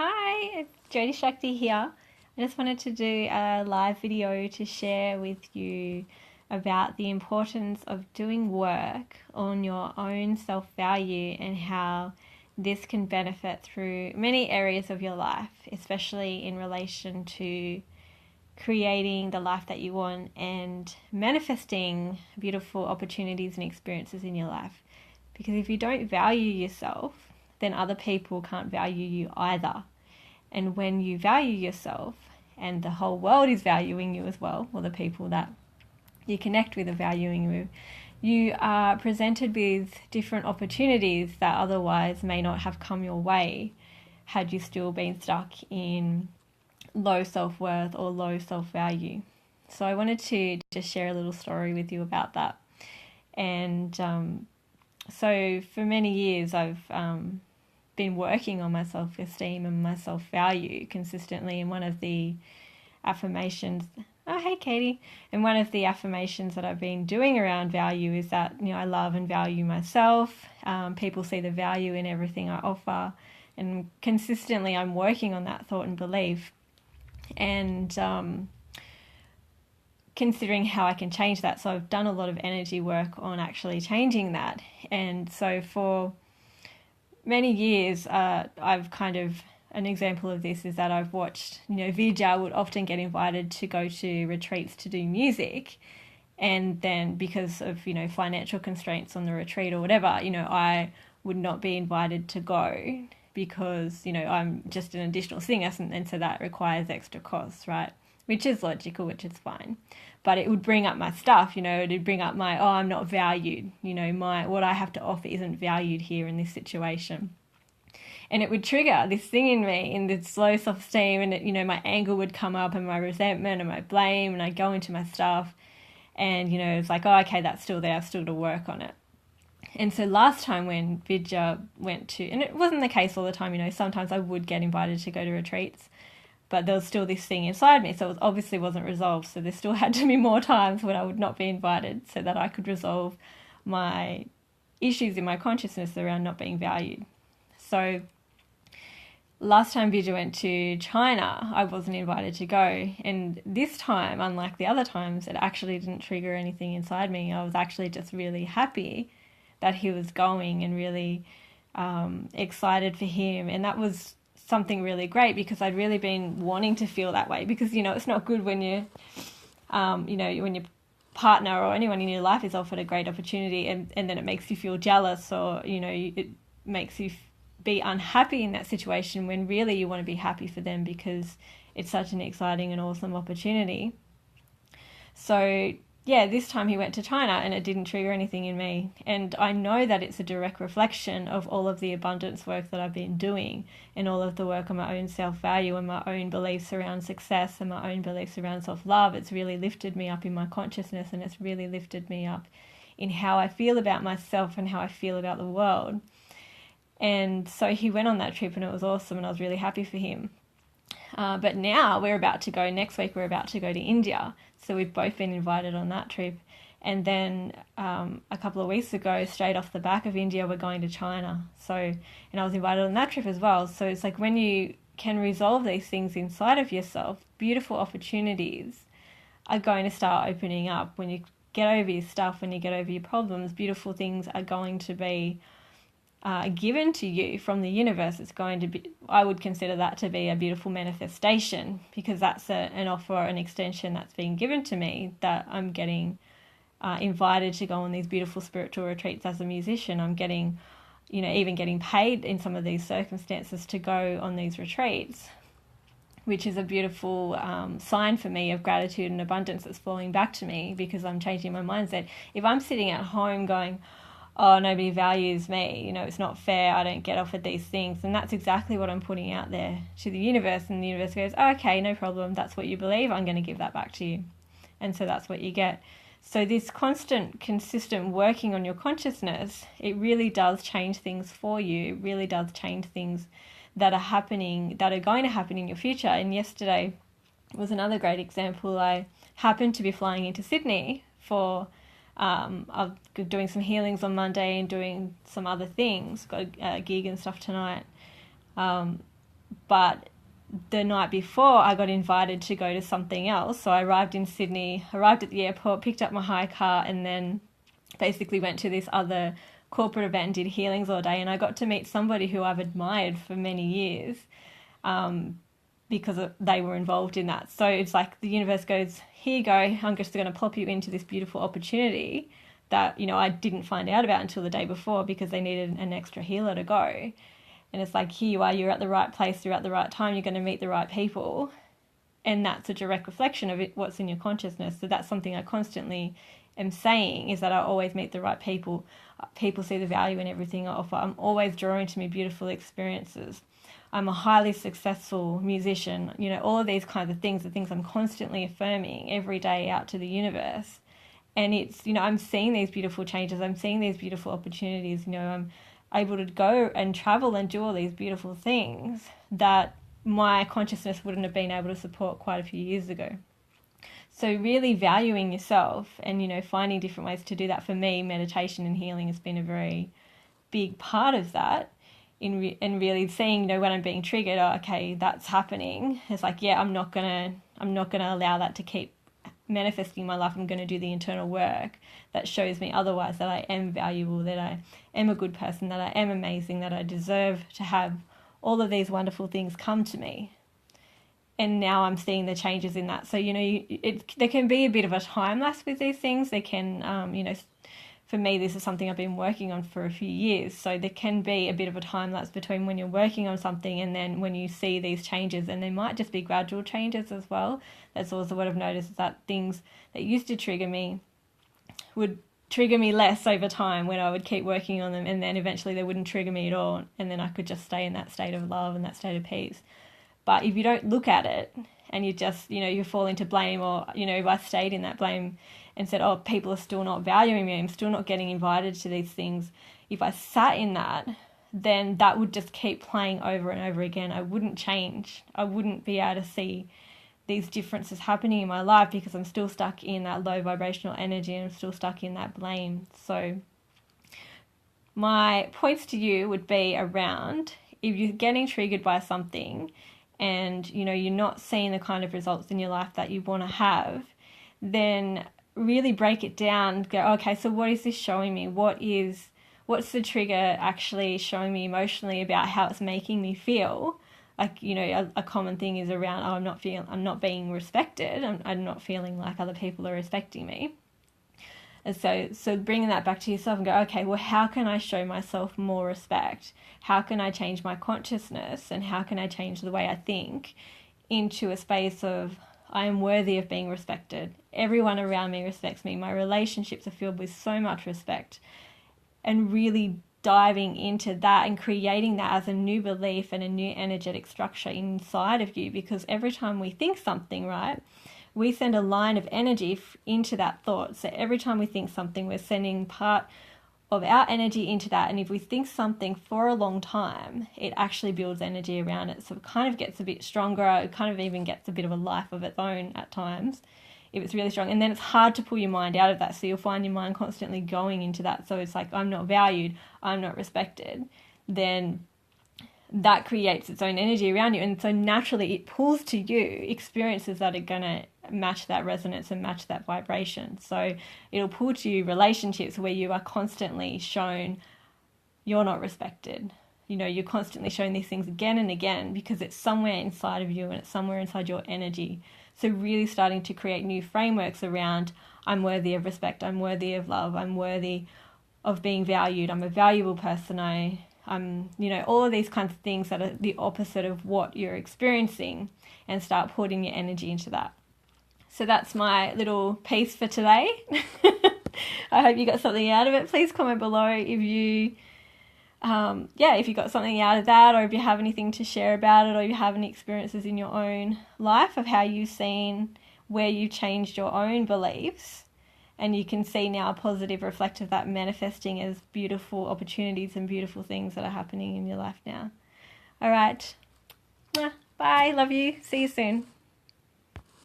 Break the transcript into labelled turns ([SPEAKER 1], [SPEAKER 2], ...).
[SPEAKER 1] Hi, it's Jody Shakti here. I just wanted to do a live video to share with you about the importance of doing work on your own self-value and how this can benefit through many areas of your life, especially in relation to creating the life that you want and manifesting beautiful opportunities and experiences in your life. Because if you don't value yourself, then other people can't value you either. And when you value yourself and the whole world is valuing you as well, or the people that you connect with are valuing you, you are presented with different opportunities that otherwise may not have come your way had you still been stuck in low self-worth or low self-value. So I wanted to just share a little story with you about that. And so for many years I've been working on my self-esteem and my self-value consistently, and one of the affirmations, oh hey Katie, and one of the affirmations that I've been doing around value is that, I love and value myself. People see the value in everything I offer, and consistently I'm working on that thought and belief, and considering how I can change that. So I've done a lot of energy work on actually changing that. And so for many years, I've kind of, an example of this is that I've watched, Vijay would often get invited to go to retreats to do music. And then because of, financial constraints on the retreat or whatever, I would not be invited to go because, I'm just an additional singer. And so that requires extra costs, right? Which is logical, which is fine. But it would bring up my stuff, it would bring up my, I'm not valued, what I have to offer isn't valued here in this situation. And it would trigger this thing in me, in this low self-esteem, and my anger would come up and my resentment and my blame, and I'd go into my stuff, and, it's like, okay, that's still there, I've still to work on it. And so last time when Vidya went to, and it wasn't the case all the time, sometimes I would get invited to go to retreats, but there was still this thing inside me, so it obviously wasn't resolved. So there still had to be more times when I would not be invited so that I could resolve my issues in my consciousness around not being valued. So last time Vijay went to China, I wasn't invited to go. And this time, unlike the other times, it actually didn't trigger anything inside me. I was actually just really happy that he was going and really excited for him. And that was something really great because I'd really been wanting to feel that way, because it's not good when you when your partner or anyone in your life is offered a great opportunity and then it makes you feel jealous, or it makes you be unhappy in that situation when really you want to be happy for them because it's such an exciting and awesome opportunity. So yeah, this time he went to China and it didn't trigger anything in me. And I know that it's a direct reflection of all of the abundance work that I've been doing and all of the work on my own self-value and my own beliefs around success and my own beliefs around self-love. It's really lifted me up in my consciousness, and it's really lifted me up in how I feel about myself and how I feel about the world. And so he went on that trip and it was awesome, and I was really happy for him. But now next week we're about to go to India. So we've both been invited on that trip. And then a couple of weeks ago, straight off the back of India, we're going to China. And I was invited on that trip as well. So it's like when you can resolve these things inside of yourself, beautiful opportunities are going to start opening up. When you get over your stuff, when you get over your problems, beautiful things are going to be given to you from the universe. It's going to be, I would consider that to be a beautiful manifestation, because that's an offer, an extension that's being given to me, that I'm getting invited to go on these beautiful spiritual retreats as a musician. I'm getting, even getting paid in some of these circumstances to go on these retreats, which is a beautiful sign for me of gratitude and abundance that's flowing back to me, because I'm changing my mindset. If I'm sitting at home going, oh, nobody values me, it's not fair, I don't get offered these things, and that's exactly what I'm putting out there to the universe, and the universe goes, oh, okay, no problem, that's what you believe, I'm going to give that back to you. And so that's what you get. So this constant, consistent working on your consciousness, it really does change things for you. It really does change things that are happening, that are going to happen in your future. And yesterday was another great example. I happened to be flying into Sydney for I'm doing some healings on Monday and doing some other things, got a gig and stuff tonight. But the night before, I got invited to go to something else. So I arrived in Sydney, arrived at the airport, picked up my hire car, and then basically went to this other corporate event and did healings all day. And I got to meet somebody who I've admired for many years, because they were involved in that. So it's like the universe goes, here you go, I'm just going to pop you into this beautiful opportunity that, you know, I didn't find out about until the day before because they needed an extra healer to go. And it's like, here you are, you're at the right place, you're at the right time, you're going to meet the right people. And that's a direct reflection of it, what's in your consciousness. So that's something I constantly am saying, is that I always meet the right people. People see the value in everything I offer. I'm always drawing to me beautiful experiences. I'm a highly successful musician. You know, all of these kinds of things are things I'm constantly affirming every day out to the universe. And it's, you know, I'm seeing these beautiful changes. I'm seeing these beautiful opportunities. You know, I'm able to go and travel and do all these beautiful things that my consciousness wouldn't have been able to support quite a few years ago. So really valuing yourself and, you know, finding different ways to do that. For me, meditation and healing has been a very big part of that, and really seeing, you know, when I'm being triggered, oh, okay, that's happening. It's like, yeah, I'm not gonna allow that to keep manifesting my life. I'm going to do the internal work that shows me otherwise, that I am valuable, that I am a good person, that I am amazing, that I deserve to have all of these wonderful things come to me. And now I'm seeing the changes in that. So, you know, there can be a bit of a time lapse with these things. They can, you know, for me, this is something I've been working on for a few years. So there can be a bit of a time lapse between when you're working on something and then when you see these changes. And they might just be gradual changes as well. That's also what I've noticed, is that things that used to trigger me would trigger me less over time when I would keep working on them. And then eventually they wouldn't trigger me at all. And then I could just stay in that state of love and that state of peace. But if you don't look at it and you just, you know, you fall into blame, or, you know, if I stayed in that blame and said, oh, people are still not valuing me, I'm still not getting invited to these things. If I sat in that, then that would just keep playing over and over again. I wouldn't change. I wouldn't be able to see these differences happening in my life because I'm still stuck in that low vibrational energy and I'm still stuck in that blame. So my points to you would be around, if you're getting triggered by something and, you know, you're not seeing the kind of results in your life that you want to have, then really break it down. Go, okay, so what is this showing me? What's the trigger actually showing me emotionally about how it's making me feel? Like, you know, a common thing is around, oh, I'm not being respected. I'm not feeling like other people are respecting me. And so bringing that back to yourself and go, okay, well, how can I show myself more respect? How can I change my consciousness, and how can I change the way I think into a space of, I am worthy of being respected. Everyone around me respects me. My relationships are filled with so much respect. And really diving into that and creating that as a new belief and a new energetic structure inside of you. Because every time we think something, right, we send a line of energy into that thought. So every time we think something, we're sending part of our energy into that. And if we think something for a long time, it actually builds energy around it. So it kind of gets a bit stronger. It kind of even gets a bit of a life of its own at times, if it's really strong. And then it's hard to pull your mind out of that. So you'll find your mind constantly going into that. So it's like, I'm not valued, I'm not respected. Then that creates its own energy around you. And so naturally it pulls to you experiences that are going to match that resonance and match that vibration. So it'll pull to you relationships where you are constantly shown you're not respected. You know, you're constantly shown these things again and again because it's somewhere inside of you and it's somewhere inside your energy. So really starting to create new frameworks around, I'm worthy of respect, I'm worthy of love, I'm worthy of being valued, I'm a valuable person, I'm, you know, all of these kinds of things that are the opposite of what you're experiencing, and start putting your energy into that. So that's my little piece for today. I hope you got something out of it. Please comment below if you, if you got something out of that, or if you have anything to share about it, or you have any experiences in your own life of how you've seen where you changed your own beliefs. And you can see now a positive reflect of that manifesting as beautiful opportunities and beautiful things that are happening in your life now. All right. Bye. Love you. See you soon.